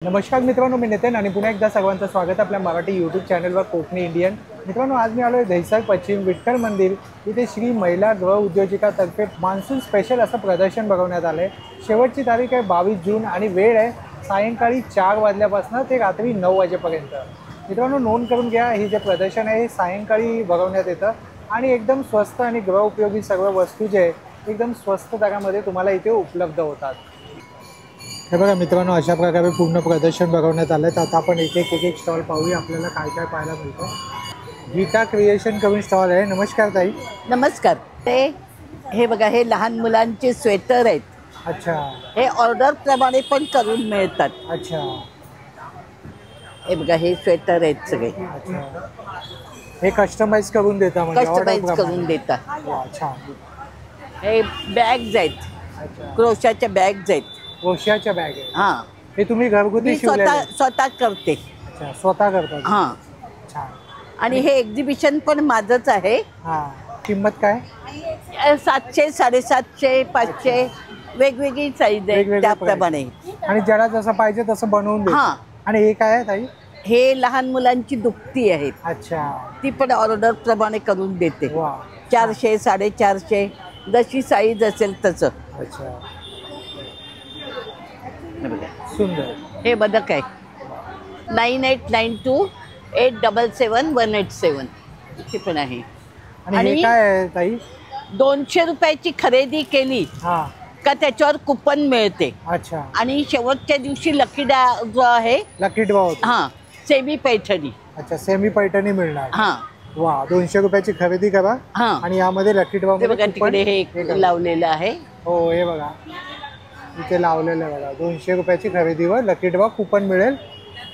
नमस्कार मित्रांनो, मी नितीन आणि पुन्हा एकदा सर्वांचं स्वागत आपल्या मराठी यूट्यूब चॅनलवर कोकणी इंडियन. मित्रांनो, आज मी आलो आहे दहिसर पश्चिम विठ्ठल मंदिर इथे श्री महिला गृह उद्योजिकातर्फे मान्सून स्पेशल असं प्रदर्शन भरवण्यात आलं आहे. शेवटची तारीख आहे 22 जून आणि वेळ आहे सायंकाळी 4 वाजल्यापासून ते रात्री 9 वाजेपर्यंत. मित्रांनो, नोंद करून घ्या, हे जे प्रदर्शन आहे हे सायंकाळी भरवण्यात येतं आणि एकदम स्वस्त आणि गृह उपयोगी सर्व वस्तू जे आहे एकदम स्वस्त दरामध्ये तुम्हाला इथे उपलब्ध होतात. हे बघा मित्रांनो, अशा प्रकारे पूर्ण प्रदर्शन भरवण्यात आलं आहे. तर आता आपण एक एक स्टॉल पाहूया, आपल्याला काय काय पाहायला मिळतं. गीता क्रिएशन करून स्टॉल आहे. नमस्कार ताई. नमस्कार. हे बघा, हे लहान मुलांचे स्वेटर आहेत. अच्छा. हे ऑर्डर प्रमाणे पण करून मिळतात. अच्छा. हे बघा, हे स्वेटर आहेत सगळे. अच्छा. हे कस्टमाइज करून देता म्हणजे कस्टमाइज करून देतात. अच्छा. हे बॅग्स आहेत. अच्छा. क्रोशाच्या बॅग्स आहेत. क्रोशाच्या बॅग आहे. हां, हे तुम्ही घरगुती शिवलेले? स्वतः करते. अच्छा, स्वतः करता. हां. छान. आणि हे एक्झिबिशन पण माझंच आहे. हां. किंमत काय? 700, 750, 500 वेगवेगळी साईज आहे त्याप्रमाणे. आणि ज्याला जसं पाहिजे तसं बनवून देतो. हां. आणि हे काय आहे ताई? हे लहान मुलांची दुपटी आहे. अच्छा. ती पण ऑर्डर प्रमाणे करून देते. वा. 400, 450 जशी साईज असेल तसं. अच्छा. सुंदर. हे बदक आहे. 9892877187 इथे पण आहे. आणि हे काय आहे ताई? 200 रुपयाची खरेदी केली हां का त्याच्यावर कुपन मिळते. अच्छा. आणि शेवटच्या दिवशी लकी ड्रॉ जो आहे, लकी ड्रॉ. हां, सेमी पैठणी. अच्छा, सेमी पैठणी मिळणार. हां. वा. 200 रुपयाची खरेदी करा. हां. आणि यामध्ये लकी ड्रॉ बघा, तिकडे हे लावलेलं आहे. हो, हे बघा इथे लावलेलं आहे बघा. 200 रुपयाची खरेदीवर लकी ड्रॉ कुपन मिळेल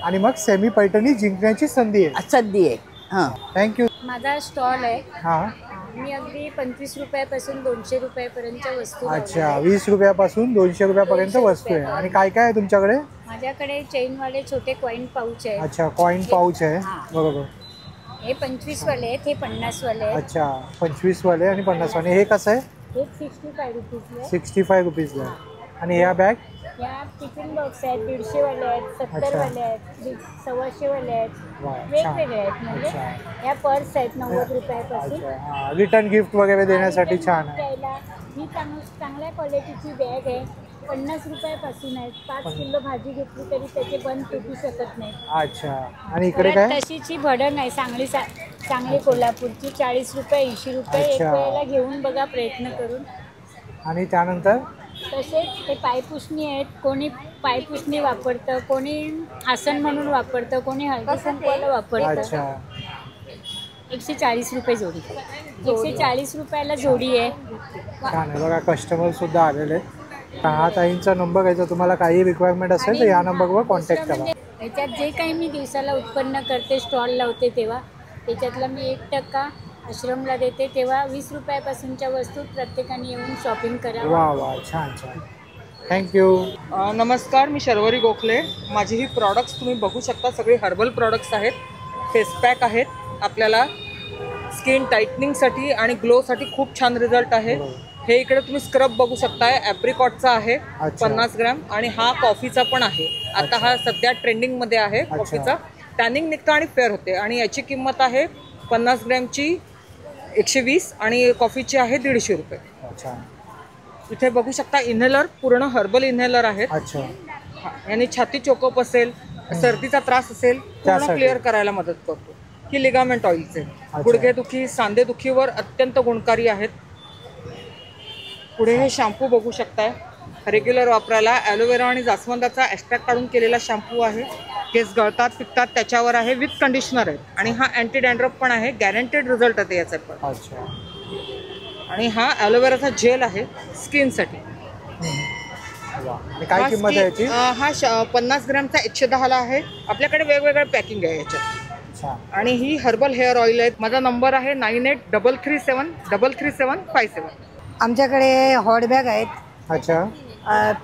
आणि मग सेमी पैठणी जिंकण्याची संधी आहे. संधी आहे. हां. थँक्यू. माझा स्टॉल आहे. हां. मी अगदी 25 रुपयापासून 200 रुपयापर्यंतच्या वस्तू. अच्छा. 20 रुपयापासून 200 रुपयापर्यंत वस्तू आहे. आणि काय काय आहे तुमच्याकडे? माझ्याकडे चेनवाले छोटे कॉईन पाऊच आहे. अच्छा, कॉईन पाऊच आहे. बरोबर. हे 25 वाले आहेत, हे 50 वाले आहेत. अच्छा, 25 वाले आणि 50 वाले. हे कसं आहे? हे 65 रुपीजला. 65 रुपीजला. आणि या बॅग? या टिफिन बॉक्स आहेत. 150 वाले आहेत, 70 वाले आहेत, 125 वाले आहेत. वेगवेगळे आहेत. म्हणजे या पर्स आहेत 90 रुपयापासून. रिटर्न गिफ्ट वगैरे देण्यासाठी छान आहे. ही चांगल्या क्वालिटीची बॅग आहे. 50 रुपयापासून आहे. 5 किलो भाजी घेतली तरी त्याचे बंद तुटू शकत नाही. अच्छा. आणि इकडे काय? तशीची भडण आहे. चांगली कोल्हापूरची 40 रुपये 80 रुपये. एक वेळेला घेऊन बघा प्रयत्न करून. आणि त्यानंतर तसेच हे पायपुसणी आहेत. कोणी पायपुसणी वापरतं, कोणी आसन म्हणून वापरतं, कोणी हळदी कुंकवाला वापरतं. अच्छा. 140 रुपये जोडी. 140 रुपयाला जोडी आहे. छान आहे बघा. कस्टमर सुद्धा आलेले आहेत. हा ताईंचा नंबर घ्यायचा. तुम्हाला काही रिक्वायरमेंट असेल तर या नंबरवर कॉन्टॅक्ट करा. याच्यात जे काही मी दिवसाला उत्पन्न करते, स्टॉल लावते, तेव्हा त्याच्यातला मी 1% आश्रमला देते. तेव्हा 20 रुपयापासूनच्या वस्तू प्रत्येकाने येऊन शॉपिंग करा. वा वा. छान छान. थँक्यू. नमस्कार, मी शर्वरी गोखले. माझी ही प्रॉडक्ट्स तुम्ही बघू शकता. सगळे हर्बल प्रॉडक्ट्स आहेत. फेस पॅक आहेत. आपल्याला स्किन टाईटनिंगसाठी आणि ग्लोसाठी खूप छान रिझल्ट आहे. हे इकडे तुम्ही स्क्रब बघू शकताय. ॲप्रिकॉटचा आहे 50 ग्रॅम. आणि हा कॉफीचा पण आहे. आता हा सध्या ट्रेंडिंगमध्ये आहे कॉफीचा. टॅनिंग निघतं आणि फेअर होते. आणि याची किंमत आहे 50 ग्रॅमची 120 आणि कॉफीची आहे 150 रुपये. अच्छा. इथे बघू शकता इन्हेलर, पूर्ण हर्बल इन्हेलर आहेत. अच्छा. यांनी छाती चोकअप असेल, सर्दीचा त्रास असेल, पूर्ण क्लिअर करायला मदत करतो. ही लिगामेंट ऑइलचे. गुडघेदुखी, सांधेदुखीवर अत्यंत गुणकारी आहेत. पुढे हे शॅम्पू बघू शकताय. रेग्युलर वापरायला ॲलोवेरा आणि जास्वंदाचा एक्स्ट्रॅक्ट काढून केलेला शॅम्पू आहे. केस गळतात, पिकतात त्याच्यावर आहे. विथ कंडिशनर आहे. आणि हा अँटी डॅन्ड्रफ पण आहे. गॅरंटेड रिझल्ट आहे याचा पण. अच्छा. आणि हा ॲलोवेराचा जेल आहे स्किनसाठी. काय किंमत आहे याची? हा 50 ग्रॅमचा 110ला आहे. आपल्याकडे वेगवेगळं पॅकिंग आहे याच्यात. आणि ही हर्बल हेअर ऑइल आहे. माझा नंबर आहे 9833733757. आमच्याकडे हॉट बॅग आहेत. अच्छा.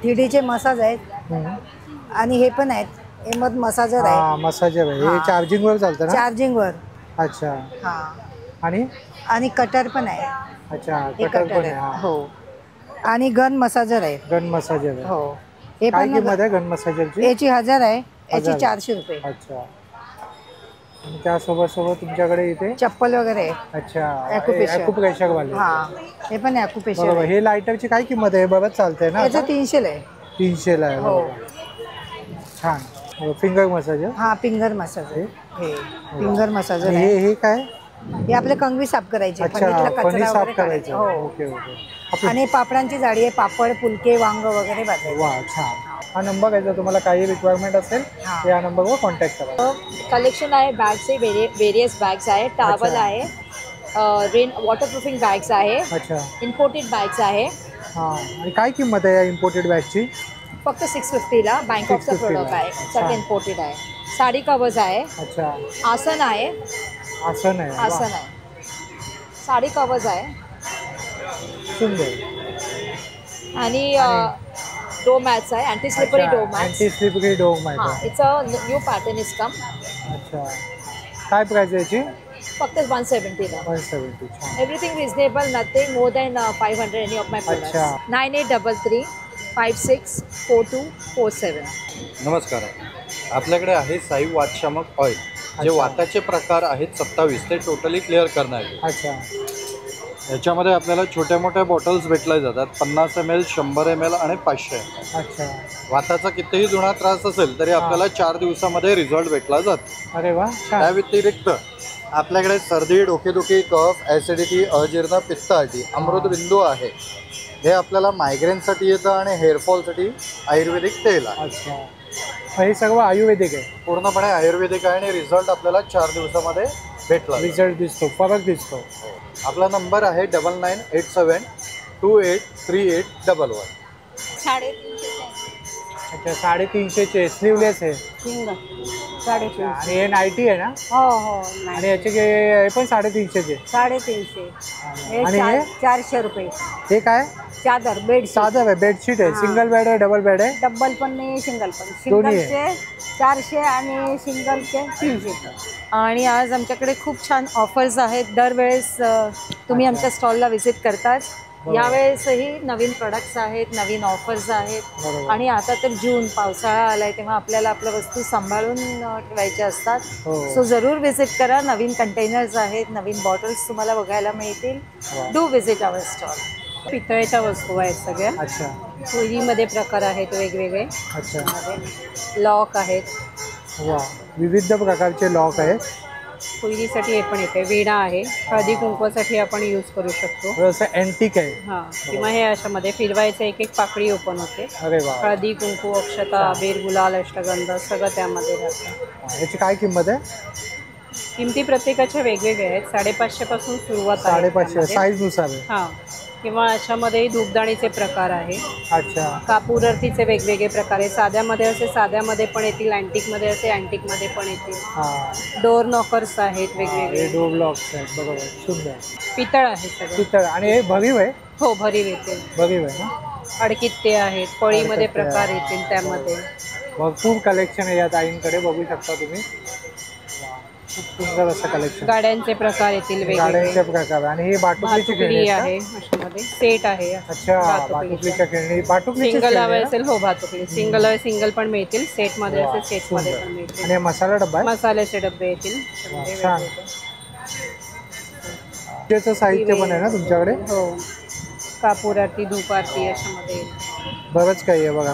3Dचे मसाज आहेत. आणि हे पण आहेत. हे मसाजर आहे. मसाजर आहे. हे चार्जिंग वर चालतं ना? चार्जिंग वर. अच्छा. आणि कटर पण आहे. अच्छा, कटर पण आहे. हो. आणि गन मसाजर आहे. गन मसाजर आहे. हो. हे काय पण किंमत आहे गन मसाजरची? याची 1000 आहे, याची 1000. 400 रुपये. अच्छा. आणि त्यासोबत सोबत तुमच्याकडे इथे चप्पल वगैरे आहे. अच्छा Acupressure. ॲक्युप्रेशर वाले. हा, हे पण ॲक्युप्रेशर बरोबर. आहे. हे लायटरची काय किंमत आहे? बरंच चालतंय ना याचं आता? 300 आहे. 300 ला आहे. हो. बरोबर. छान. फिंगर मसाज आहे. हा, फिंगर मसाज आहे. हे फिंगर मसाजर आणि आहे. हे काय? हे आपले कंगवी साफ करायचे, अच्छा फणीतला फणी कचरा साफ वगैरे करायचं. काढायचा. हो. Okay okay. आणि पापडांची जाडी आहे, पापड, फुलके, वांग वगैरे भाजायचे. वा छान. हा नंबर आहे, जर तुम्हाला काही रिक्वायरमेंट असेल हा. या नंबरवर कॉन्टॅक्ट करा. कलेक्शन आहे बॅग्सचे वेरियस बॅग्स आहे, टॉवल अच्छा. आहे, रेन वॉटरप्रूफिंग बॅग्स आहे, अच्छा. इम्पोर्टेड बॅग्स आहे. हां. आणि काय किंमत आहे या इम्पोर्टेड बॅगची? फक्त 650ला बँकॉकचं 650 ला. प्रोडक्ट आहे, छान. सगळं इम्पोर्टेड आहे. साडी कवर्स आहे, अच्छा. आसन आहे, आसन आहे. वा. आसन आहे, साडी कवर्स आहे सुंदर. आणि डो मॅट्स आहे, अँटी स्लिपरी डो मॅट्स. अँटी स्लिपरी डोम हां, आहे. It's a new pattern is come. अच्छा. काय प्राइस आहे याची? फक्त 170ला. 170. छान. Everything reasonable, nothing more than 500 any of my products. अच्छा. 9833 564247. नमस्कार. आपल्याकडे आहे साई वातशामक ऑइल, जे अच्छा. वाताचे प्रकार आहेत 27 ते टोटली क्लिअर करण्याचे. अच्छा. याच्यामध्ये आपल्याला छोट्या मोठ्या बॉटल्स भेटल्या जातात, 50 ml, 100 ml आणि 500 ml. अच्छा. वाताचा कितीही जुना त्रास असेल तरी आपल्याला 4 दिवसामध्ये रिझल्ट भेटला जातो. अरे वा छान. त्या व्यतिरिक्त आपल्याकडे सर्दी, डोकेदुखी, कफ, ॲसिडिटी, अजीर्ण, पित्तासाठी अमृतबिंदू आहे. हे आपल्याला मायग्रेनसाठी येतं आणि हेअरफॉलसाठी आयुर्वेदिक तेल आहे. अच्छा. हे सर्व आयुर्वेदिक आहे. पूर्णपणे आयुर्वेदिक आहे आणि रिझल्ट आपल्याला 4 दिवसामध्ये भेटला. रिझल्ट दिसतो, फरक दिसतो. आपला नंबर आहे 9987 283811. 350. अच्छा. 350चे स्लीवलेस आहे. साडेतीनशे. आणि हे नाईटी आहे ना? हो हो. आणि याचे हे पण 350चे. 350. हे आणि हे 400 रुपये. हे काय? चादर, बेडशीट. साधं आहे, बेडशीट आहे. सिंगल बेड आहे, डबल बेड आहे? डबल पण नाही, सिंगल पण. दोन्ही आहे. सिंगलचे 400 आणि सिंगलचे 300. आणि आज आमच्याकडे खूप छान ऑफर्स आहेत. दरवेळेस तुम्ही आमच्या स्टॉलला व्हिजिट करताच. बरोबर. यावेळेसही नवीन प्रोडक्ट्स आहेत, नवीन ऑफर्स आहेत. बरोबर. आणि आता तर जून, पावसाळा आलाय, तेव्हा आपल्याला आपल्या वस्तू सांभाळून ठेवायच्या असतात. हो. सो जरूर व्हिजिट करा. नवीन कंटेनर्स आहेत, नवीन बॉटल्स तुम्हाला बघायला मिळतील. वा. Do visit our stall. पितळेच्या वस्तू आहेत सगळ्या. अच्छा. चोरीमध्ये प्रकार आहेत वेगवेगळे. अच्छा. लॉक आहेत, वा. विविध प्रकारचे लॉक आहेत. कोयरीसाठी हे पण येते. विणा आहे, हळदी कुंकवासाठी आपण यूज करू शकतो. तर असं अँटिक आहे. हां, किंवा हे अशामध्ये फिरवायचं, एक एक पाकळी ओपन होते. अरे वा. हळदी कुंकू, अक्षता, अबीर, गुलाल, अष्टगंध सगळं त्यामध्ये राहतं. याची काय किंमत आहे? किमती प्रत्येकाच्या वेगवेगळ्या आहेत. 550 पासून सुरुवात आहे 550. त्यामध्ये. साईजनुसार आहे. हां, किंवा अशामध्ये धूपदाणीचे प्रकार आहे. अच्छा. कापूर अर्थीचे वेगवेगळे प्रकार आहे. साध्यामध्ये असे साध्यामध्ये पण येतील, अँटिकमध्ये असे अँटिकमध्ये पण येतील. हां. डोअर नॉकर्स आहेत हे वेगवेगळे. डोर लॉक्स आहेत. बरोबर. सुंदर. पितळ आहे सगळं. पितळ. आणि हे भरीव आहे? हो, भरीव येते. भरीव आहे ना? अडकित्ते आहेत, पळीमध्ये अडकित्ते प्रकार आहे. येतील त्यामध्ये. भरपूर कलेक्शन आहे या ताईंकडे, बघू शकता तुम्ही. वा. खूप सुंदर असं कलेक्शन. गाड्यांचे प्रकार येतील गाड्यांचे वेगवेगळे. प्रकार. आणि ही बाटुकलीची खेळणी भातुकली आहेत आहे, अशामध्ये सेट आहे. का? अच्छा. बाटुकलीच्या खेळणी. बाटुकलीची सिंगल हवे खेळणी असेल, हो भातुकली सिंगल हवे सिंगल पण मिळतील, सेटमध्ये वा, असेल सेटमध्ये सुंदर. पण मिळतील. आणि हे मसाला डब्बा आहे. मसाल्याचे डबे येतील. वा, त्यामध्ये छान. वेगवेगळे. त्याचं साहित्य पण आहे ना तुमच्याकडे? हो, कापूर आरती, धूप आरती अशामध्ये येईल. बरंच काही आहे बघा.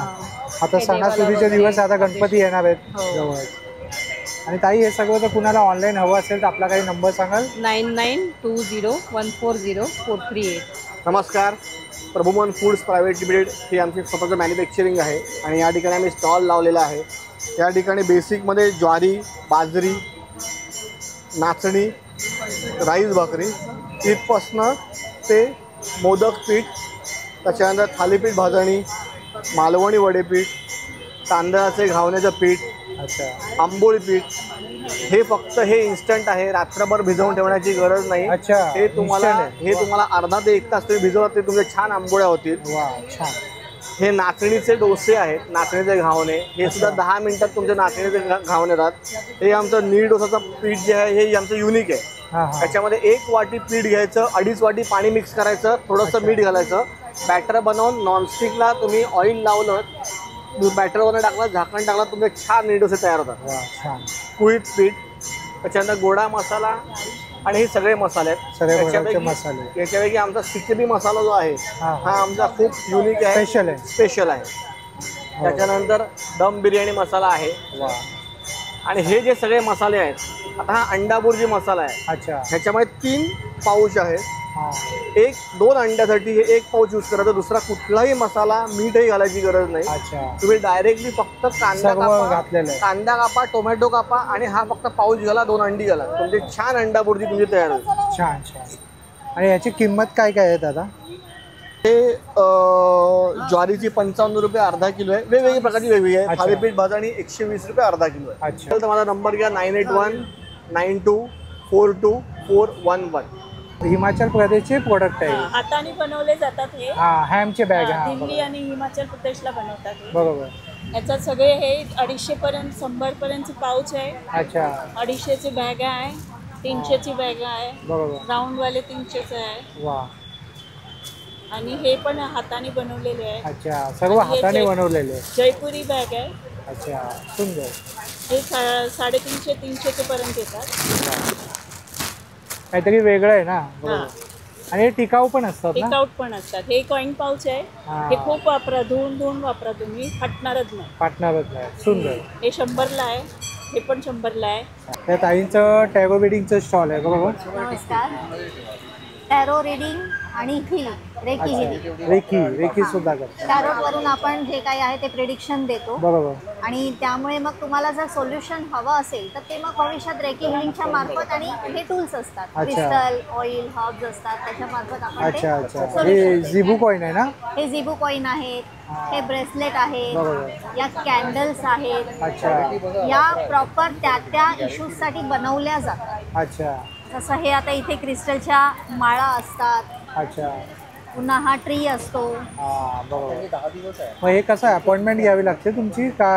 आता हे सणासुदीचे देवाला दिवस, आता वगैरे गणपती येणार आहेत हो. जवळच. आणि ताई हे सगळं जर कुणाला ऑनलाईन हवं असेल तर आपला काही नंबर सांगाल? 9920140438. नमस्कार. प्रभुमन फूड्स प्रायव्हेट लिमिटेड ही आमची स्वतःचं मॅन्युफॅक्चरिंग आहे आणि या ठिकाणी आम्ही स्टॉल लावलेला आहे. या ठिकाणी बेसिकमध्ये ज्वारी, बाजरी, नाचणी, राईस भाकरी इथपासनं ते मोदक पीठ, त्याच्यानंतर थालीपीठ भाजणी, मालवणी वडेपीठ, तांदळाचे घावण्याचं पीठ, अच्छा. आंबोळी पीठ. हे फक्त हे इन्स्टंट आहे, रात्रभर भिजवून ठेवण्याची गरज नाही. अच्छा. हे तुम्हाला instant आहे. तुम्हाला अर्धा ते 1 तास तुम्ही भिजवलं ते तुमचे छान आंबोळ्या होतील. वा छान. हे नाचणीचे डोसे आहेत, नाचणीचे घावणे. हे सुद्धा 10 मिनिटात तुमचे नाचणीचे घावणे येतात. हे आमचं नीळ डोसाचं पीठ जे आहे हे आमचं युनिक आहे. हां हां. त्याच्यामध्ये 1 वाटी पीठ घ्यायचं, 2.5 वाटी पाणी मिक्स करायचं, थोडंसं मीठ घालायचं, बॅटर बनवून नॉनस्टिकला तुम्ही ऑइल लावलं बॅटर वगैरे टाकला, झाकण टाकला, तुमचे छान इडली डोसे तयार होतात. वा छान. कुळीत पीठ, त्याच्यानंतर गोडा मसाला आणि हे सगळे मसाले आहेत. सगळे प्रकारचे मसाले. याच्यापैकी आमचा सिक्स्टी मसाला जो आहे हा आमचा खूप युनिक आहे, स्पेशल आहे. स्पेशल आहे. त्याच्यानंतर दम बिर्याणी मसाला आहे. वा. आणि हे जे सगळे मसाले आहेत, आता हा अंडा बुर्जी मसाला आहे. अच्छा. ह्याच्यामध्ये 3 पाऊच आहेत. हा. 2 अंड्यासाठी हे 1 पाऊच यूज करायचं. दुसरा कुठलाही मसाला, मीठही घालायची गरज नाही. अच्छा. तुम्ही डायरेक्टली फक्त कांदा सर्व कापा, घातलेलं आहे. कांदा कापा, टोमॅटो कापा आणि हा फक्त पाऊच घाला, 2 अंडी घाला, तुमची छान अंडा बुर्जी तुमची तयार होईल. छान छान. आणि याची किंमत काय काय आहे दादा? हे ज्वारीची 55 रुपये अर्धा किलो आहे. वेगवेगळी प्रकारची वेगवेगळी आहे. अच्छा. थालीपीठ भाजणी 120 रुपये अर्धा किलो आहे. अच्छा. तर माझा नंबर घ्या 9819242411. हिमाचल प्रदेशचे प्रोडक्ट आहे. हाताने बनवले जातात हे. हा हॅमचे बॅग. हा दिल्ली आणि हिमाचल प्रदेशला बनवतात हे. बरोबर. याच्यात सगळे हे 250 पर्यंत 100 पर्यंतची पाऊच आहे. अच्छा. 250ची बॅग आहे, 300ची बॅग आहे, बरोबर. राऊंडवाले 300चे आहे. वा. आणि हे पण हाताने बनवलेले आहे. अच्छा. सर्व हाताने बनवलेले. जयपुरी बॅग आहे. अच्छा. सुंदर. हे 350 300चे पर्यंत येतात. काहीतरी वेगळं आहे ना. बरोबर. आणि हे टिकाऊ पण असतात ना. टेकआउट पण असतात. हे कॉईन पाऊच आहे. हे खूप वापरा, धुवून वापरा, तुम्ही फाटणारच नाही. फाटणारच नाही. सुंदर. हे 100ला आहे. हे पण 100ला आहे. त्या ताईंचं टॅरो बिडिंगचं स्टॉल आहे बरोबर. नमस्कार. टॅरो रीडिंग आणि हिल, रेकी हिल. रेकी सुद्धा करतात. टॅरोट वरून आपण जे काही आहे ते प्रेडिक्शन देतो. बरोबर. आणि त्यामुळे मग तुम्हाला जर सोल्युशन हवं असेल तर ते मग भविष्यात रेकी हिलिंगच्या मार्फत, आणि हे टूल्स असतात, क्रिस्टल, ऑइल, हर्ब्स असतात, त्याच्या मार्फत आपण अच्छा अच्छा. हे सोल्युशन. झिबू कॉइन आहे ना. हे झिबू कॉइन आहेत, हे ब्रेसलेट आहेत, बरोबर. या कॅन्डल्स आहेत. अच्छा. या प्रॉपर त्या इश्यूजसाठी बनवल्या जातात. अच्छा. जसं हे आता इथे क्रिस्टलच्या माळा असतात. अच्छा. पुन्हा हा ट्री असतो. हा बरोबर. मग हे कसं अपॉइंटमेंट घ्यावी लागते तुमची का?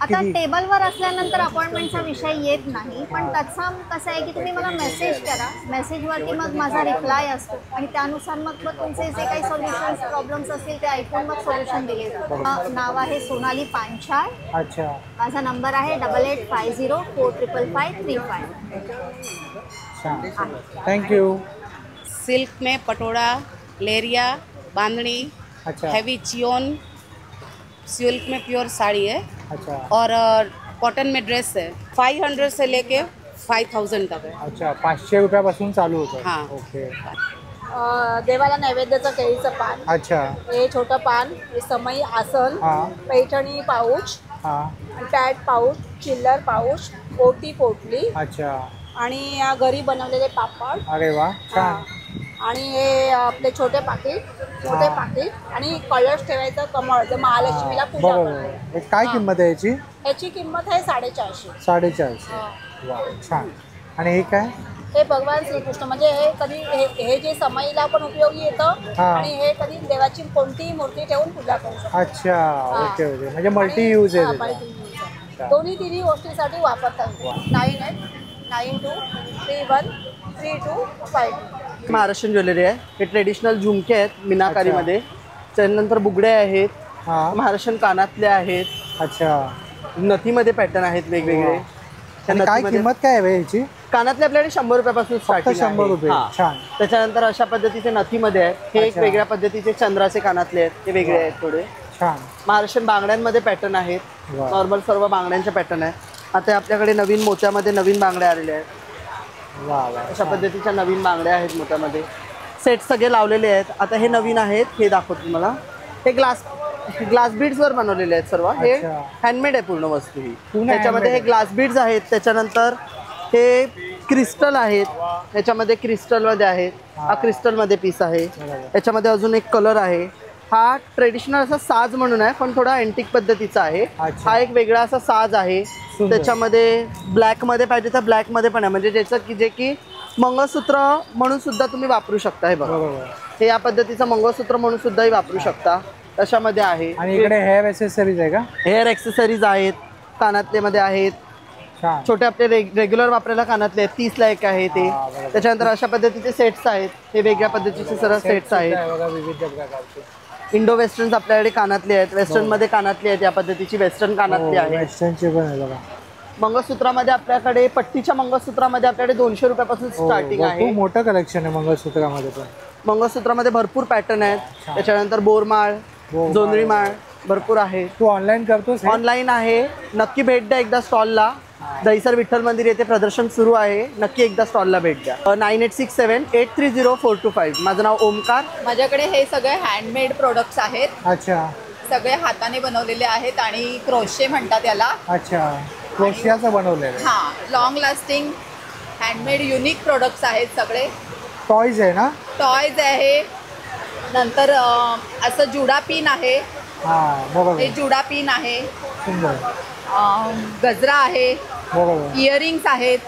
आता टेबलवर असल्यानंतर अपॉइंटमेंटचा विषय येत नाही, पण तत्सम कसं आहे की तुम्ही मला मेसेज करा, मेसेजवरती मग माझा रिप्लाय असतो आणि त्यानुसार मग तुमचे जे काही सोल्युशन्स प्रॉब्लेम्स असतील ते ऐकून मग सोल्युशन दिले जातात. नाव आहे सोनाली पांचाळ. अच्छा. माझा नंबर आहे 8850455535. छान. थँक्यू. सिल्क में पटोड़ा, लेरिया, बांधनी, अच्छा. हैवी चियोन, सिल्क में प्योर साड़ी है अच्छा. और कॉटन में ड्रेस है. 500 से लेके 5000 तक है. अच्छा. 500 रुपयापासून चालू होतं. हां. ओके. देवाला नैवेद्याचं केळीचं पान, अच्छा. हे छोटं पान, हे समई आसन, हां. पैठणी पाऊच, हां. पॅड पाऊच, चिल्लर पाऊच, पोटी पोटली अच्छा. आणि घरी बनवलेले पापड. अरे वा. छान. आणि हे आपले छोटे पाकिट आणि कलर्स ठेवायचं कमळ, जे महालक्ष्मीला पूजा बरोबर. करतो. हे काय किंमत आहे याची? याची किंमत आहे 450. 450. वा छान. आणि हे काय? हे भगवान श्रीकृष्ण, म्हणजे हे कधी हे जे समईला पण उपयोगी येतं आणि हे कधी देवाची कोणतीही मूर्ती ठेवून पूजा करू शकतो. अच्छा. Okay okay. म्हणजे मल्टी यूज आहे. दोन्ही तिन्ही गोष्टीसाठी वापरता येईल. 9892313252. महाराष्ट्रीयन ज्वेलरी आहे. हे ट्रेडिशनल झुमके आहेत मीनाकारीमध्ये. त्यानंतर बुगडे आहेत, महाराष्ट्रीयन कानातले आहेत. अच्छा. नथीमध्ये पॅटर्न आहेत वेगवेगळे. काय किंमत काय आहे याची? कानातले आपल्याकडे 100 रुपयापासून स्टार्टिंग आहे. 100 रुपये. छान. त्याच्यानंतर अशा पद्धतीचे नथीमध्ये आहेत. हे एक वेगळ्या पद्धतीचे चंद्राचे कानातले आहेत, हे वेगळे आहेत थोडे. छान. महाराष्ट्रीयन बांगड्यांमध्ये पॅटर्न आहेत. नॉर्मल सर्व बांगड्यांचे पॅटर्न आहे. आता आपल्याकडे नवीन मोत्यामध्ये नवीन बांगड्या आलेल्या आहेत. वा वा. अशा पद्धतीच्या नवीन बांगड्या आहेत मोत्यामध्ये. सेट सगळे लावलेले आहेत. आता हे नवीन आहेत, हे दाखवतो तुम्हाला. हे ग्लास बीड्सवर बनवलेले आहेत सर्व. हे हँडमेड आहे पूर्ण वस्तू ही. त्याच्यामध्ये हे ग्लास बीड्स आहेत. त्याच्यानंतर हे क्रिस्टल आहेत. याच्यामध्ये क्रिस्टलमध्ये आहेत. हा क्रिस्टलमध्ये पीस आहे. याच्यामध्ये अजून एक कलर आहे. हा ट्रेडिशनल असा साज म्हणून आहे, पण थोडा अँटिक पद्धतीचा आहे. हा एक वेगळा असा साज आहे. त्याच्यामध्ये ब्लॅकमध्ये पाहिजे तर ब्लॅकमध्ये पण आहे, म्हणजे ज्याचं की जे की मंगळसूत्र म्हणून सुद्धा तुम्ही वापरू शकता. हे बघा, हे या पद्धतीचं मंगळसूत्र म्हणून सुद्धाही वापरू शकता. तशामध्ये आहे. आणि इकडे हेअर ॲक्सेसरीज आहे का? हेअर ॲक्सेसरीज आहेत. कानातलेमध्ये आहेत. छोटे आपले रेग्युलर वापरायला कानातले आहेत. 30ला एक आहे ते. त्याच्यानंतर अशा पद्धतीचे सेट्स आहेत. हे वेगळ्या पद्धतीचे सर्व सेट्स आहेत. विविध प्रकारचे इंडो वेस्टर्न आपल्याकडे कानातले आहेत, वेस्टर्न मध्ये कानातले आहेत, या पद्धतीची वेस्टर्न कानातली आहे. वेस्टर्नचे पण आहे बघा. मंगळसूत्रामध्ये आपल्याकडे पट्टीच्या मंगळसूत्रामध्ये आपल्याकडे 200 रुपयापासून स्टार्टिंग आहे. खूप मोठं कलेक्शन आहे मंगळसूत्रामध्ये पण. मंगळसूत्रामध्ये भरपूर पॅटर्न आहेत. त्याच्यानंतर बोरमाळ, जोंधळी माळ भरपूर आहे. तू ऑनलाईन करतोस? ऑनलाईन आहे. नक्की भेट द्या एकदा स्टॉलला. दहिसर विठ्ठल मंदिर येथे प्रदर्शन सुरू आहे. नक्की एकदा स्टॉलला भेट द्या. 9867830425. माझं नाव ओमकार. माझ्याकडे हे सगळे हँडमेड प्रोडक्ट्स आहेत. अच्छा. सगळे हाताने बनवलेले आहेत आणि क्रोशे म्हणतात याला. अच्छा, क्रोशियाचं बनवलेलं. हां, long lasting handmade unique products आहेत सगळे. टॉयज आहे ना? टॉयज आहे. नंतर असं जुडा पिन आहे. हां, बरोबर. हे जुडा पिन आहे. सुंदर. गजरा आहे. बरोबर. इयरिंग्स आहेत.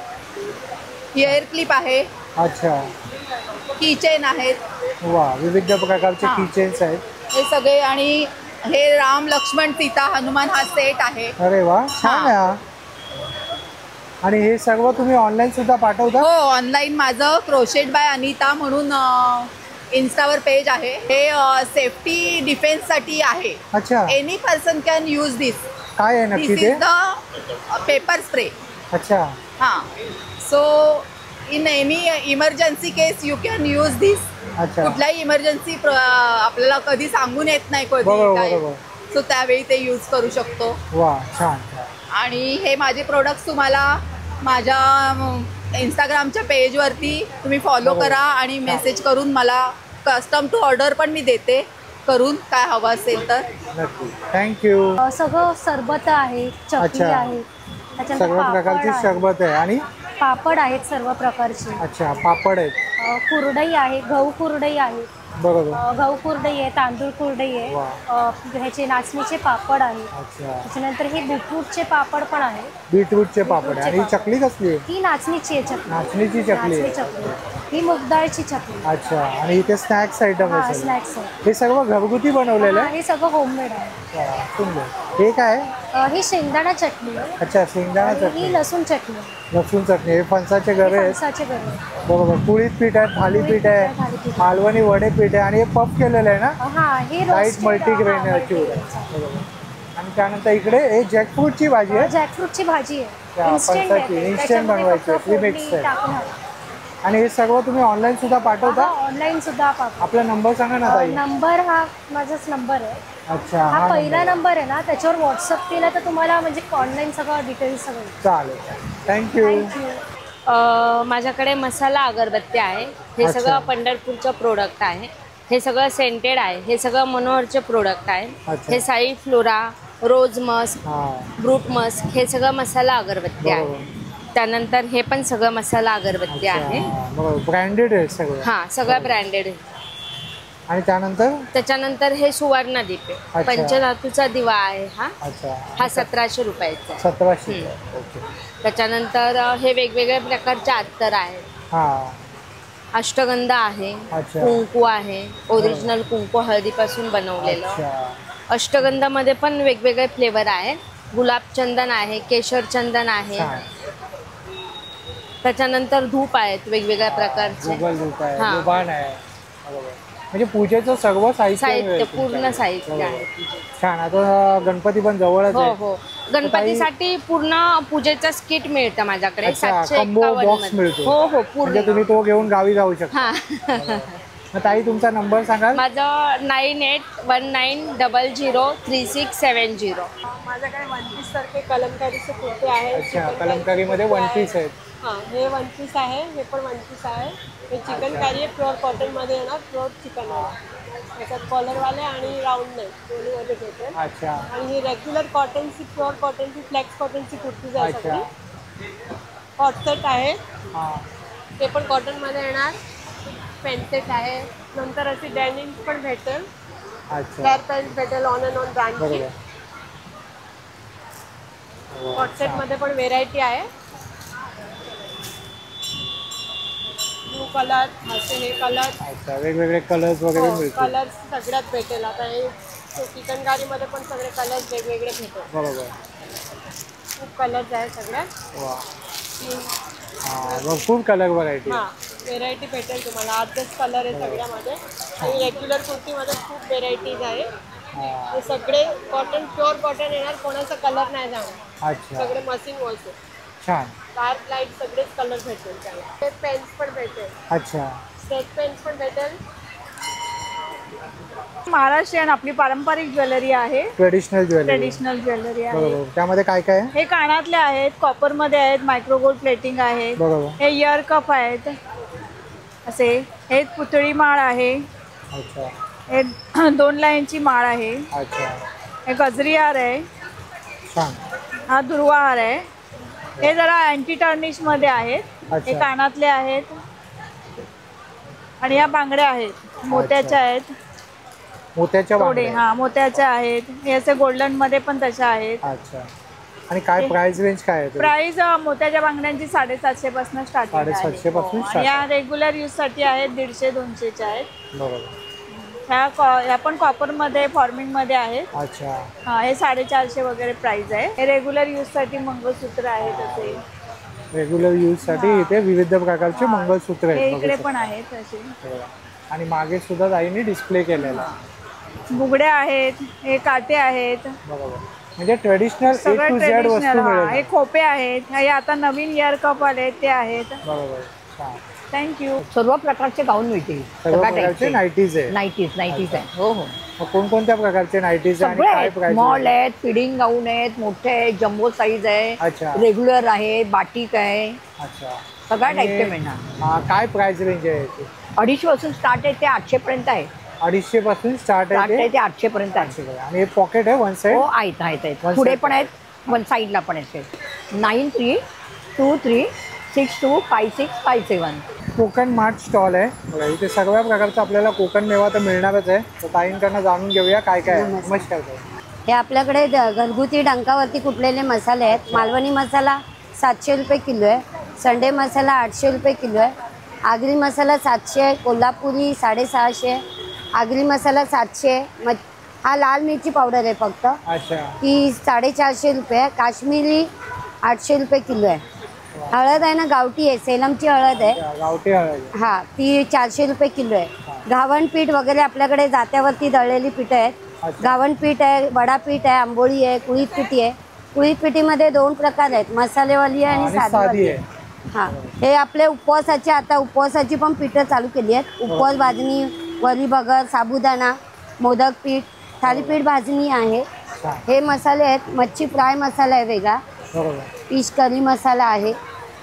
हेअर क्लिप आहे. अच्छा. कीचेन आहेत. वा, विविध प्रकारचे कीचेन्स आहेत हे सगळे. आणि हे राम लक्ष्मण सीता हनुमान हा सेट आहे. अरे वा, छान आहे. आणि हे सर्व तुम्ही ऑनलाईन सुद्धा पाठवता? हो, ऑनलाईन माझं क्रोशेट बाय अनिता म्हणून इन्स्टावर पेज आहे. हे सेफ्टी डिफेन्ससाठी आहे. अच्छा. Any person can use this. काय आहे नक्की ते? This is the pepper spray. अच्छा. हां, so in any emergency case you can use this. अच्छा. कुठलाही इमर्जन्सी आपल्याला कधी सांगून येत नाही कधी काय, सो त्यावेळी ते यूज करू शकतो. वा, छान. आणि हे माझे प्रोडक्ट्स तुम्हाला माझ्या इंस्टाग्रामच्या पेजवरती तुम्ही फॉलो करा आणि मेसेज करून मला कस्टम टू ऑर्डर पण मी देते करून, काय हवं असेल तर. नक्की. थँक्यू. सगळं सरबत आहे, चटणी आहे, सर्व प्रकारची सरबत आहे आणि पापड आहेत सर्व प्रकारचे. अच्छा, पापड आहेत. कुरडई आहे, गहू कुरडई आहे. बरोबर. गहू कुरडई आहे, तांदूळ कुरडई आहे, ह्याचे नाचणीचे पापड आहे. त्याच्यानंतर हे बीटरूटचे पापड पण आहे. बीटरूटचे पापड. आणि ही चकली कसली आहे? ही नाचणीची आहे चकली. नाचणीची चकली आहे. ही मुगडाळची चकली. अच्छा. आणि इथे स्नॅक्स आयटम आहे. स्नॅक्स हे सर्व घरगुती बनवलेलं आहे? हे सगळं होममेड आहे. सुंदर. हे काय? ही शेंगदाणा चटणी आहे. अच्छा, शेंगदाणा चटणी. ही लसूण चटणी. लसूण चटणी. हे फणसाचे गरे आहेत. फणसाचे गरे. बरोबर. कुळीत पीठ आहे, थालीपीठ आहे, मालवणी वडे पीठ आहे आणि हे पफ केलेलं आहे ना? हे लाईट मल्टीग्रेन आहे. बरोबर. आणि त्यानंतर इकडे हे जॅकफ्रूटची भाजी आहे. जॅकफ्रूटची भाजी आहे. फणसाची इन्स्टंट बनवायची आहे, प्रीमिक्स आहे. आणि हे सर्व तुम्ही ऑनलाईन सुद्धा पाठवता? ऑनलाईन सुद्धा पाठवतो. आपला नंबर सांगा ना ताई. नंबर हा माझाच नंबर आहे. अच्छा. हा पहिला नंबर आहे ना, त्याच्यावर व्हॉट्सअप केला तर तुम्हाला म्हणजे ऑनलाईन सगळं डिटेल्स सगळं. चालेल. थँक्यू. माझ्याकडे मसाला अगरबत्ती आहे. हे सगळं पंढरपूरचं प्रोडक्ट आहे. हे सगळं सेंटेड आहे. हे सगळं मनोहरचे प्रोडक्ट आहे. हे साई फ्लोरा, रोज मस्क, ब्रूट मस्क, हे सगळं मसाला अगरबत्ती आहे. त्यानंतर हे पण सगळं मसाला अगरबत्ती आहे. ब्रँडेड आहे सगळं? हां, सगळं ब्रँडेड आहे. आणि त्याच्यानंतर हे सुवर्णदीप आहे. पंचधातूचा दिवा आहे हा. हा 1700 रुपयाचा. 1700. त्याच्यानंतर हे वेगवेगळ्या प्रकारचे अत्तर आहेत. अष्टगंध आहे, कुंकू आहे, ओरिजिनल कुंकू हळदीपासून बनवलेलं. अष्टगंधामध्ये पण वेगवेगळे फ्लेवर आहेत. गुलाबचंदन आहे, केशर चंदन आहे. त्याच्यानंतर धूप आहेत वेगवेगळ्या प्रकारचे. म्हणजे पूजेचं सर्व साहित्य पूर्ण साहित्य आहे. छान. आता गणपती पण जवळच आहे. हो, गणपतीसाठी पूर्ण पूजेचा किट मिळतं माझ्याकडे. 751 बॉक्स मिळतो. हो, पूर्ण. तुम्ही तो घेऊन गावी जाऊ शकता. ताई, तुमचा नंबर सांगा. माझं 9819003670. माझ्याकडे वन पीस सारखे कलमकारीचे कुर्ते आहेत. अच्छा, कलमकारीमध्ये वन पीस आहेत. हां, हे वन पीस आहे, हे पण वन पीस आहे. हे चिकनकारी आहे, प्युअर कॉटनमध्ये येणार, प्युअर चिकन आहे. त्याच्यात कॉलरवाले आणि राऊंड नाही, दोन्हीमध्ये भेटेल. अच्छा. आणि ही रेग्युलर कॉटनची, प्युअर कॉटनची, फ्लेक्स कॉटनची कुर्तीज आहे सगळी. कॉट सेट आहे, ते पण कॉटनमध्ये येणार. पेन सेट आहे. नंतर अशी डेनिम पण भेटेल. हेअर पेन्स भेटेल ऑन अँड ऑन ब्रँडची. कॉट सेटमध्ये पण व्हेरायटी आहे. ब्लू कलर, असे हे कलर. अच्छा, वेगवेगळे कलर्स वगैरे मिळतील. कलर्स सगळ्यात भेटेल. आता हे चिकनकारीमध्ये पण सगळे कलर्स वेगवेगळे भेटेल. बरोबर. खूप कलर्स आहे सगळ्यात. भरपूर कलर व्हरायटी. हां, व्हेरायटी भेटेल तुम्हाला. 8-10 कलर आहे सगळ्यामध्ये. आणि रेग्युलर कुर्तीमध्ये खूप व्हेरायटीज आहे. हे सगळे कॉटन, प्युअर कॉटन येणार, कोणाचा कलर नाही जाणार. अच्छा. सगळे मशीन वॉश आहे. छान. डार्क लाईट सगळेच कलर भेटेल त्याला. ते पेन्स पण भेटेल. अच्छा. स्केच पेन्स पण भेटेल. महाराष्ट्रीयन आपली पारंपरिक ज्वेलरी आहे. ट्रेडिशनल ज्वेलरी आहे. बरोबर. त्यामध्ये काय काय आहे? हे कानातले आहेत, कॉपर मध्ये आहेत, मायक्रो गोल्ड प्लेटिंग आहे. बरोबर. हे इयर कप आहेत असे. हे पुतळी माळ आहे. अच्छा. हे 2 लाईनची माळ आहे. अच्छा. हे गजरी हार आहे. छान. हा दुर्वा हार आहे. हे जरा अँटी टर्निश मध्ये आहेत. अच्छा. हे कानातले आहेत आणि या बांगड्या आहेत, मोत्याच्या आहेत. मोत्याच्या थोडे बांगड्या. हा मोत्याच्या आहेत. हे असे गोल्डन मध्ये पण तशा आहेत. अच्छा. आणि काय प्राइस रेंज काय आहे? प्राइस मोत्याच्या बांगड्यांची 750 पासून स्टार्टिंग आहे. 750 पासून हो. start या रेग्युलर यूज साठी आहेत 150-200 आहेत. बरोबर. ह्या पण कॉपर मध्ये फॉर्मिंग मध्ये आहेत. अच्छा. हा हे 450 वगैरे प्राइस आहे. हे रेग्युलर यूज साठी मंगळसूत्र आहेत असे. रेग्युलर यूज साठी इथे विविध प्रकारचे मंगळसूत्र हे आहेत. इकडे पण आहेत असे. आणि मागे सुद्धा ताईंनी डिस्प्ले केलेला. बुगड्या आहेत. हे काटे आहेत. बरोबर. म्हणजे ट्रेडिशनल ए सगळं टू झेड ट्रेडिशनल. वस्तू मिळेल. हे खोपे आहेत. हे आता नवीन इयर कप आले ते आहेत. बरोबर. छान. थँक्यू. सर्व प्रकारचे गाऊन मिळतील. सर्व प्रकारचे नाईटीज आहे. नाईटीज आहे. हो हो. मग कोणकोणत्या प्रकारचे नाईटीज आणि काय प्राइस? स्मॉल आहेत, फिडिंग गाऊन आहेत, मोठे आहेत, जम्बो साईज आहे, अच्छा. रेग्युलर आहे, बाटिक आहे. अच्छा. सगळ्या आणि टाईपचे मिळणार. काय प्राइस रेंज आहे याची? 250 पासून स्टार्ट आहे ते 800 पर्यंत आहे. 250 पासून स्टार्ट आहे ते 800 पर्यंत आहे. आणि हे पॉकेट आहे वन साइड? हो आहेत. पुढे पण आहेत, वन साईडला पण आहेत. 9323625657. कोकण मार्ट स्टॉल आहे बघा. इथे सगळ्या प्रकारचा आपल्याला कोकण मेवा तर मिळणारच आहे. तर ताईंकडनं जाणून घेऊया काय काय आहे. नमस्कार. हे आपल्याकडे घरगुती डंकावरती कुटलेले मसाले आहेत. मालवणी मसाला 700 रुपये किलो आहे. संडे मसाला 800 रुपये किलो आहे. आगरी मसाला 700 आहे. कोल्हापुरी 650. आगरी मसाला 700. हा लाल मिरची पावडर आहे फक्त. अच्छा. ती 450 रुपये आहे. काश्मीरी 800 रुपये किलो आहे. हळद आहे ना, गावठी आहे, सेलमची हळद आहे. गावठी हळद. हा ती 400 रुपये किलो आहे. घावण पीठ वगैरे आपल्याकडे जात्यावरती दळलेली पीठ आहेत. घावण पीठ आहे, वडापीठ आहे, आंबोळी आहे, कुळीत पिठी आहे. कुळीत पिठीमध्ये 2 प्रकार आहेत, मसालेवाली आहे आणि साधीवाली आहे. हा हे आपले उपवासाचे, आता उपवासाची पण पिठं चालू केली आहेत. उपवास भाजणी, वरी बगर, साबुदाणा, मोदक पीठ, थालीपीठ भाजणी आहे. हे मसाले आहेत. मच्छी फ्राय मसाला आहे वेगळा. फिश करी मसाला आहे.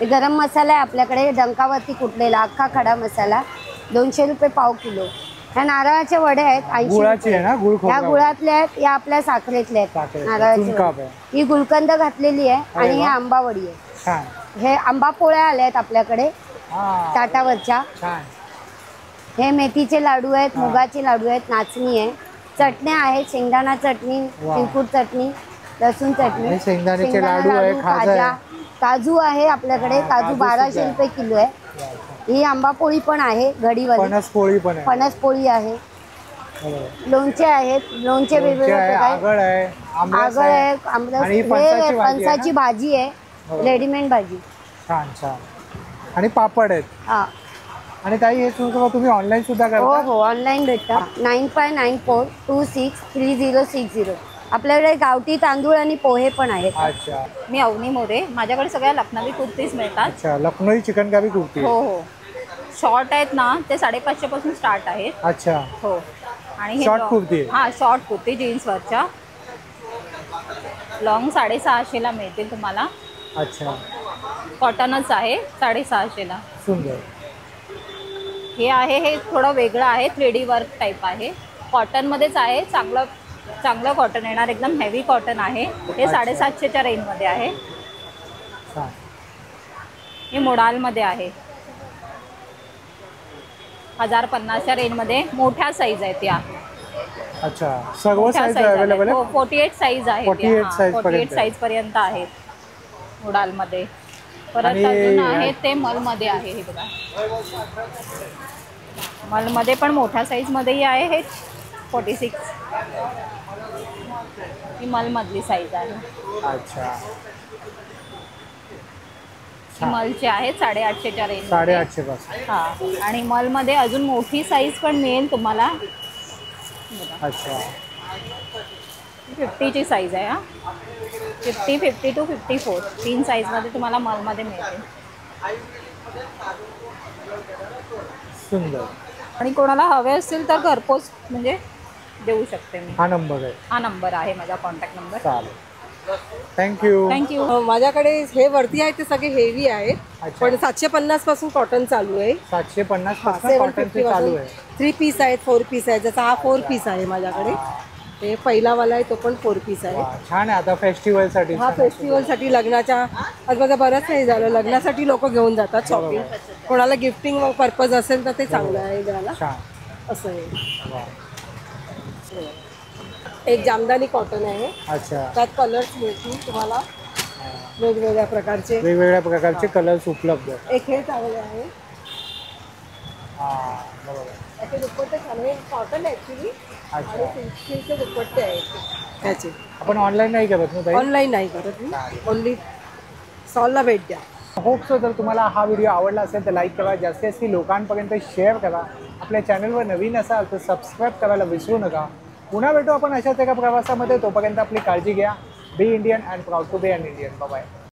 हे गरम मसाला आहे आपल्याकडे डंकावरती कुटलेला अख्खा खडा मसाला 200 रुपये पाव किलो. ह्या नारळाचे वडे आहेत 80 आहे ना, गुळ खोबरा. ह्या गुळातले आहेत, या आपल्या साखरेतले आहेत नारळाचे वडे. ही गुलकंद घातलेली आहे आणि ही आंबावडी आहे. हे आंबा पोळ्या आल्या आहेत आपल्याकडे ताटावरच्या. हे मेथीचे लाडू आहेत, मुगाचे लाडू आहेत, नाचणी आहे, चटण्या आहेत, शेंगदाणा चटणी, तिळकुट चटणी, लसूण चटणी, शेंगदाण्याचे लाडू आहे, खाजा, काजू आहे आपल्याकडे. काजू 1200 रुपये किलो आहे. ही आंबापोळी पण आहे, घडीवाली फणसपोळी पण आहे. फणसपोळी आहे. लोणचे आहेत, लोणचे वेगवेगळे आगळ आहे, आमरस आहे, फणसाची भाजी आहे, रेडीमेड भाजी. छान छान. आणि पापड आहेत. हा. आणि ताई हे तुम्ही ऑनलाईन सुद्धा करता? हो हो, ऑनलाईन भेटतात. 9594263060. आपल्याकडे गावठी तांदूळ आणि पोहे पण आहेत. अच्छा. मी अवनी मोरे. माझ्याकडे सगळ्या लखनवी कुर्तीज मिळतात. अच्छा, लखनवी चिकनकारी कुर्ती. हो हो. शॉर्ट आहेत ना, ते 550 पासून स्टार्ट आहेत. अच्छा. हो. आणि हे शॉर्ट कुर्ती. हा, शॉर्ट कुर्ती जीन्सवरच्या. लॉंग 650 ला मिळतील तुम्हाला. अच्छा. कॉटनच आहे 650 ला. सुंदर. हे आहे, हे थोडं वेगळं आहे, 3D वर्क टाईप आहे. कॉटनमध्येच आहे, चांगलं कॉटन येणार, एकदम हेवी कॉटन आहे. हे 750च्या रेंजमध्ये आहे. हे मोडालमध्ये आहे, 1050च्या रेंजमध्ये. मोठ्या साईज आहेत त्या. अच्छा, सर्व साईज अवेलेबल आहे. 48 साईज आहे. 48 साईज पर्यंत आहेत मोडालमध्ये. परत अजून आहे ते मलमध्ये आहे. हे बघा, मलमध्ये पण मोठ्या साईजमध्येही आहे. हे 46 ही मलमधली साईज आहे. अच्छा, हे मलचे आहेत 850च्या रेंज 850 पासून. हा आणि मलमध्ये अजून मोठी साईज पण मिळेल तुम्हाला. अच्छा 50ची साईज आहे. हा 50, 52, 54 3 साईजमध्ये तुम्हाला मलमध्ये मिळेल. सुंदर. आणि कोणाला हवे असतील तर घरपोच म्हणजे देऊ शकते मी. हा नंबर आहे. हा नंबर आहे माझा कॉन्टॅक्ट नंबर. चालेल. थँक्यू. थँक्यू. माझ्याकडे हे वरती आहे ते सगळे हेवी आहेत, पण 750 पासून कॉटन चालू आहे. 750 पासून कॉटनचे चालू आहे. 3 पीस आहेत, 4 पीस आहेत. जसा हा 4 पीस आहे माझ्याकडे. हे पहिलावाला आहे तो पण 4 पीस आहे. छान आहे. आता फेस्टिवलसाठी. हा फेस्टिवलसाठी लग्नाच्या आज माझं बरंच नाही झालं, लग्नासाठी लोक घेऊन जातात शॉपिंग. कोणाला गिफ्टिंग पर्पज असेल तर ते चांगलं आहे घ्यायला. असं आहे. एक जामदानी कॉटन आहे. अच्छा. त्यात कलर्स मिळतील तुम्हाला वेगवेगळ्या प्रकारचे. वेगवेगळ्या प्रकारचे कलर्स उपलब्ध आहेत. एक हे चांगले आहे. हां बरोबर. त्याचे दुपट्टे छान आहे. कॉटन ॲक्च्युली आणि सिल्कचे दुपट्टे आहेत त्याचे. आपण ऑनलाईन नाही करत ना ताई? ऑनलाईन नाही करत मी, ओनली स्टॉलला भेट द्या. होप सो जर तुम्हाला हा व्हिडिओ आवडला असेल तर लाईक करा, जास्तीत जास्त लोकांपर्यंत शेअर करा. आपल्या चॅनलवर नवीन असाल तर सबस्क्राईब करायला विसरू नका. पुन्हा भेटू आपण अशाच एका प्रवासामध्ये. तोपर्यंत आपली काळजी घ्या. Be Indian and proud to be an Indian. Bye.